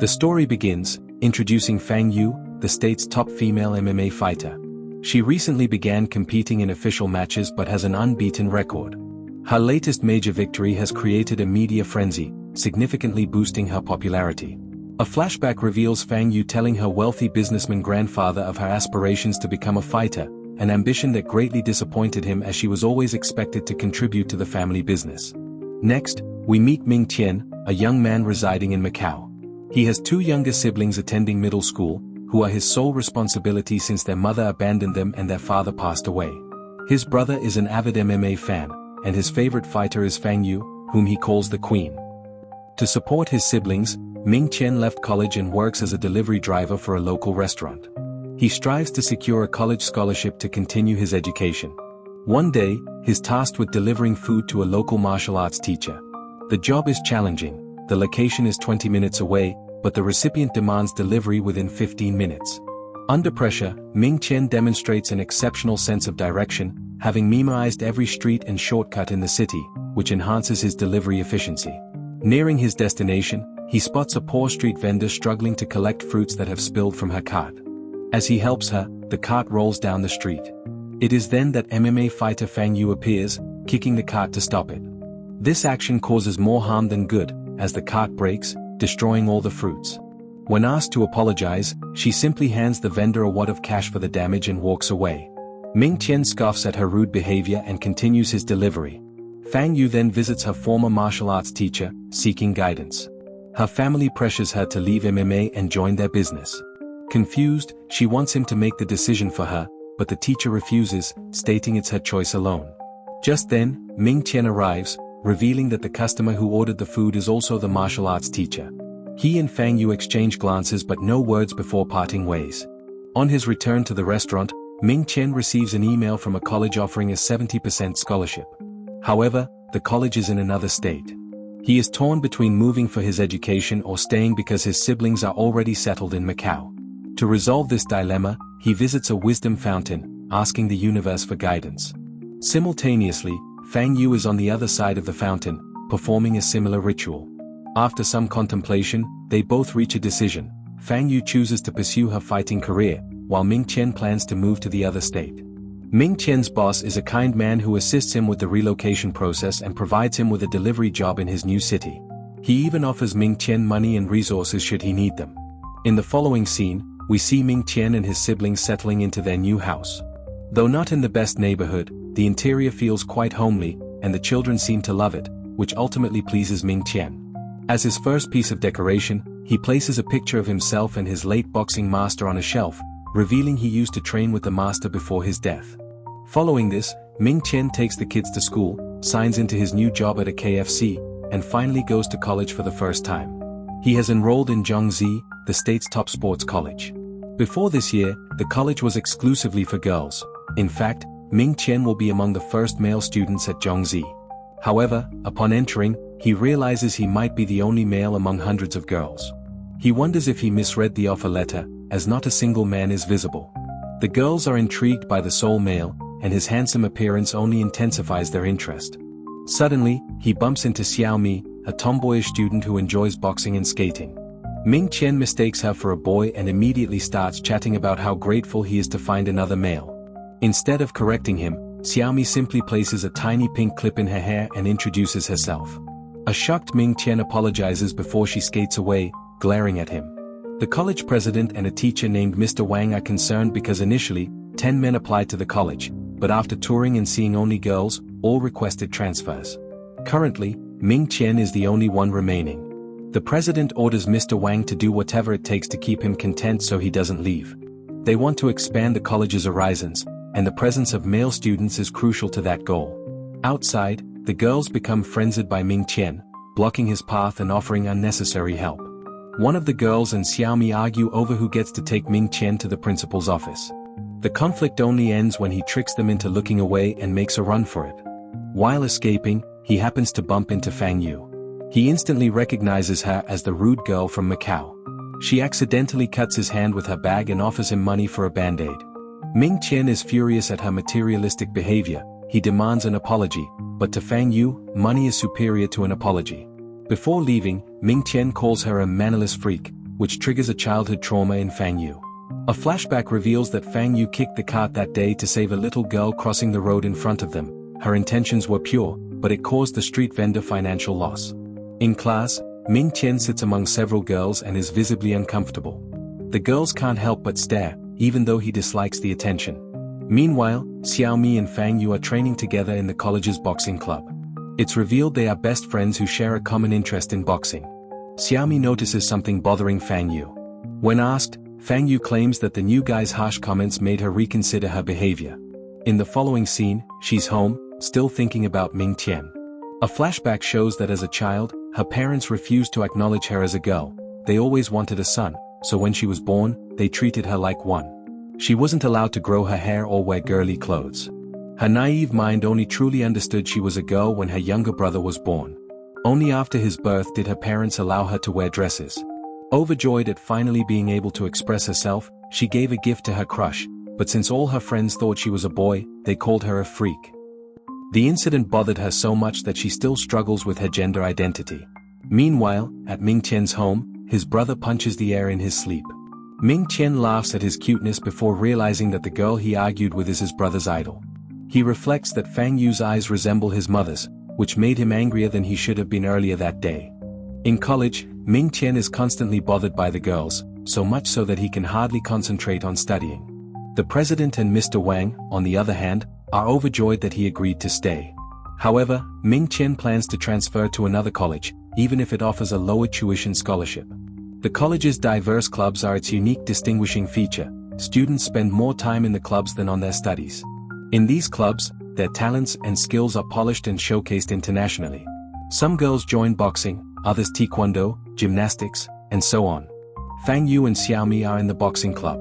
The story begins, introducing Fang Yu, the state's top female MMA fighter. She recently began competing in official matches but has an unbeaten record. Her latest major victory has created a media frenzy, significantly boosting her popularity. A flashback reveals Fang Yu telling her wealthy businessman grandfather of her aspirations to become a fighter, an ambition that greatly disappointed him as she was always expected to contribute to the family business. Next, we meet Ming Tian, a young man residing in Macau. He has two younger siblings attending middle school, who are his sole responsibility since their mother abandoned them and their father passed away. His brother is an avid MMA fan, and his favorite fighter is Fang Yu, whom he calls the Queen. To support his siblings, Ming Tian left college and works as a delivery driver for a local restaurant. He strives to secure a college scholarship to continue his education. One day, he's tasked with delivering food to a local martial arts teacher. The job is challenging. The location is 20 minutes away, but the recipient demands delivery within 15 minutes. Under pressure, Ming Tian demonstrates an exceptional sense of direction, having memorized every street and shortcut in the city, which enhances his delivery efficiency. Nearing his destination, he spots a poor street vendor struggling to collect fruits that have spilled from her cart. As he helps her, the cart rolls down the street. It is then that MMA fighter Fang Yu appears, kicking the cart to stop it. This action causes more harm than good, as the cart breaks, destroying all the fruits. When asked to apologize, she simply hands the vendor a wad of cash for the damage and walks away. Ming Tian scoffs at her rude behavior and continues his delivery. Fang Yu then visits her former martial arts teacher, seeking guidance. Her family pressures her to leave MMA and join their business. Confused, she wants him to make the decision for her, but the teacher refuses, stating it's her choice alone. Just then, Ming Tian arrives, revealing that the customer who ordered the food is also the martial arts teacher. He and Fang Yu exchange glances but no words before parting ways. On his return to the restaurant, Ming Tian receives an email from a college offering a 70% scholarship. However, the college is in another state. He is torn between moving for his education or staying because his siblings are already settled in Macau. To resolve this dilemma, he visits a wisdom fountain, asking the universe for guidance. Simultaneously, Fang Yu is on the other side of the fountain, performing a similar ritual. After some contemplation, they both reach a decision. Fang Yu chooses to pursue her fighting career, while Ming Tian plans to move to the other state. Ming Tian's boss is a kind man who assists him with the relocation process and provides him with a delivery job in his new city. He even offers Ming Tian money and resources should he need them. In the following scene, we see Ming Tian and his siblings settling into their new house. Though not in the best neighborhood, the interior feels quite homely, and the children seem to love it, which ultimately pleases Ming Tian. As his first piece of decoration, he places a picture of himself and his late boxing master on a shelf, revealing he used to train with the master before his death. Following this, Ming Tian takes the kids to school, signs into his new job at a KFC, and finally goes to college for the first time. He has enrolled in Zhongzi, the state's top sports college. Before this year, the college was exclusively for girls. In fact, Ming Tian will be among the first male students at Zhongzi. However, upon entering, he realizes he might be the only male among hundreds of girls. He wonders if he misread the offer letter, as not a single man is visible. The girls are intrigued by the sole male, and his handsome appearance only intensifies their interest. Suddenly, he bumps into Xiaomi, a tomboyish student who enjoys boxing and skating. Ming Tian mistakes her for a boy and immediately starts chatting about how grateful he is to find another male. Instead of correcting him, Xiaomi simply places a tiny pink clip in her hair and introduces herself. A shocked Ming Tian apologizes before she skates away, glaring at him. The college president and a teacher named Mr. Wang are concerned because initially, 10 men applied to the college, but after touring and seeing only girls, all requested transfers. Currently, Ming Tian is the only one remaining. The president orders Mr. Wang to do whatever it takes to keep him content so he doesn't leave. They want to expand the college's horizons, and the presence of male students is crucial to that goal. Outside, the girls become frenzied by Ming Tian, blocking his path and offering unnecessary help. One of the girls and Xiaomi argue over who gets to take Ming Tian to the principal's office. The conflict only ends when he tricks them into looking away and makes a run for it. While escaping, he happens to bump into Fang Yu. He instantly recognizes her as the rude girl from Macau. She accidentally cuts his hand with her bag and offers him money for a band-aid. Ming Tian is furious at her materialistic behavior. He demands an apology, but to Fang Yu, money is superior to an apology. Before leaving, Ming Tian calls her a mannerless freak, which triggers a childhood trauma in Fang Yu. A flashback reveals that Fang Yu kicked the cart that day to save a little girl crossing the road in front of them. Her intentions were pure, but it caused the street vendor financial loss. In class, Ming Tian sits among several girls and is visibly uncomfortable. The girls can't help but stare, even though he dislikes the attention. Meanwhile, Xiaomi and Fang Yu are training together in the college's boxing club. It's revealed they are best friends who share a common interest in boxing. Xiaomi notices something bothering Fang Yu. When asked, Fang Yu claims that the new guy's harsh comments made her reconsider her behavior. In the following scene, she's home, still thinking about Ming Tian. A flashback shows that as a child, her parents refused to acknowledge her as a girl. They always wanted a son, so when she was born, they treated her like one. She wasn't allowed to grow her hair or wear girly clothes. Her naive mind only truly understood she was a girl when her younger brother was born. Only after his birth did her parents allow her to wear dresses. Overjoyed at finally being able to express herself, she gave a gift to her crush, but since all her friends thought she was a boy, they called her a freak. The incident bothered her so much that she still struggles with her gender identity. Meanwhile, at Ming Tian's home, his brother punches the air in his sleep. Ming Tian laughs at his cuteness before realizing that the girl he argued with is his brother's idol. He reflects that Fang Yu's eyes resemble his mother's, which made him angrier than he should have been earlier that day. In college, Ming Tian is constantly bothered by the girls, so much so that he can hardly concentrate on studying. The president and Mr. Wang, on the other hand, are overjoyed that he agreed to stay. However, Ming Tian plans to transfer to another college, even if it offers a lower tuition scholarship. The college's diverse clubs are its unique distinguishing feature. Students spend more time in the clubs than on their studies. In these clubs, their talents and skills are polished and showcased internationally. Some girls join boxing, others taekwondo, gymnastics, and so on. Fang Yu and Xiaomi are in the boxing club.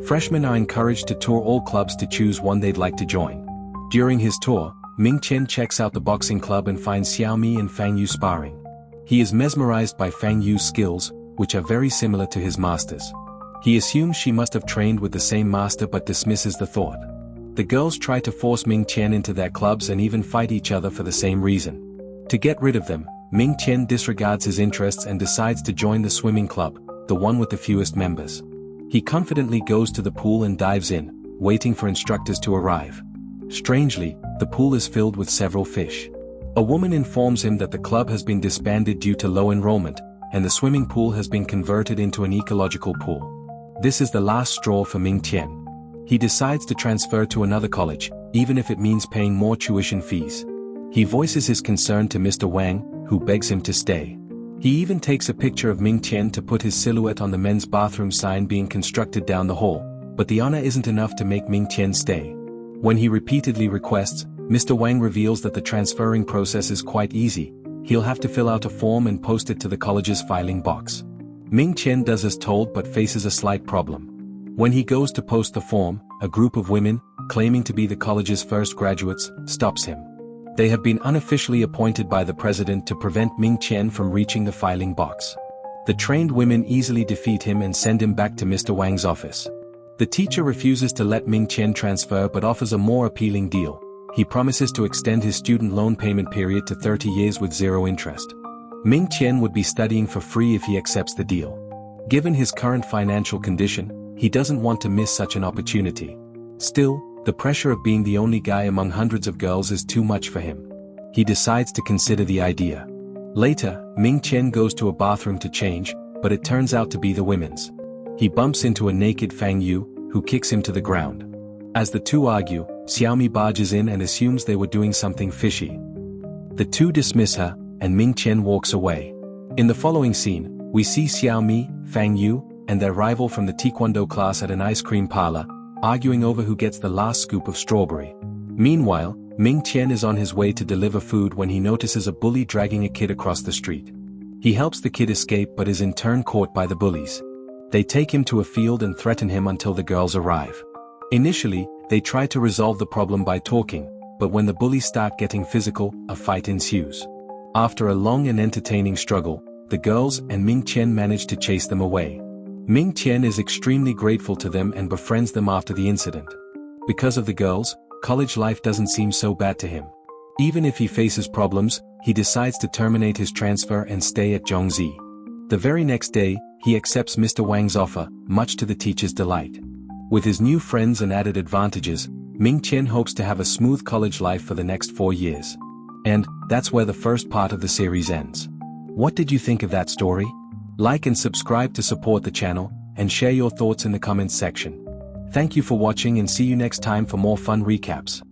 Freshmen are encouraged to tour all clubs to choose one they'd like to join. During his tour, Ming Tian checks out the boxing club and finds Xiaomi and Fang Yu sparring. He is mesmerized by Fang Yu's skills, which are very similar to his master's. He assumes she must have trained with the same master but dismisses the thought. The girls try to force Ming Tian into their clubs and even fight each other for the same reason. To get rid of them, Ming Tian disregards his interests and decides to join the swimming club, the one with the fewest members. He confidently goes to the pool and dives in, waiting for instructors to arrive. Strangely, the pool is filled with several fish. A woman informs him that the club has been disbanded due to low enrollment, and the swimming pool has been converted into an ecological pool. This is the last straw for Ming Tian. He decides to transfer to another college, even if it means paying more tuition fees. He voices his concern to Mr. Wang, who begs him to stay. He even takes a picture of Ming Tian to put his silhouette on the men's bathroom sign being constructed down the hall, but the honor isn't enough to make Ming Tian stay. When he repeatedly requests, Mr. Wang reveals that the transferring process is quite easy. He'll have to fill out a form and post it to the college's filing box. Ming Tian does as told but faces a slight problem. When he goes to post the form, a group of women, claiming to be the college's first graduates, stops him. They have been unofficially appointed by the president to prevent Ming Tian from reaching the filing box. The trained women easily defeat him and send him back to Mr. Wang's office. The teacher refuses to let Ming Tian transfer but offers a more appealing deal. He promises to extend his student loan payment period to 30 years with zero interest. Ming Tian would be studying for free if he accepts the deal. Given his current financial condition, he doesn't want to miss such an opportunity. Still, the pressure of being the only guy among hundreds of girls is too much for him. He decides to consider the idea. Later, Ming Tian goes to a bathroom to change, but it turns out to be the women's. He bumps into a naked Fang Yu, who kicks him to the ground. As the two argue, Xiaomi barges in and assumes they were doing something fishy. The two dismiss her, and Ming Tian walks away. In the following scene, we see Xiaomi, Fang Yu, and their rival from the taekwondo class at an ice cream parlor, arguing over who gets the last scoop of strawberry. Meanwhile, Ming Tian is on his way to deliver food when he notices a bully dragging a kid across the street. He helps the kid escape but is in turn caught by the bullies. They take him to a field and threaten him until the girls arrive. Initially, they try to resolve the problem by talking, but when the bullies start getting physical, a fight ensues. After a long and entertaining struggle, the girls and Ming Tian manage to chase them away. Ming Tian is extremely grateful to them and befriends them after the incident. Because of the girls, college life doesn't seem so bad to him. Even if he faces problems, he decides to terminate his transfer and stay at Zhongzi. The very next day, he accepts Mr. Wang's offer, much to the teacher's delight. With his new friends and added advantages, Ming Tian hopes to have a smooth college life for the next 4 years. And that's where the first part of the series ends. What did you think of that story? Like and subscribe to support the channel, and share your thoughts in the comments section. Thank you for watching and see you next time for more fun recaps.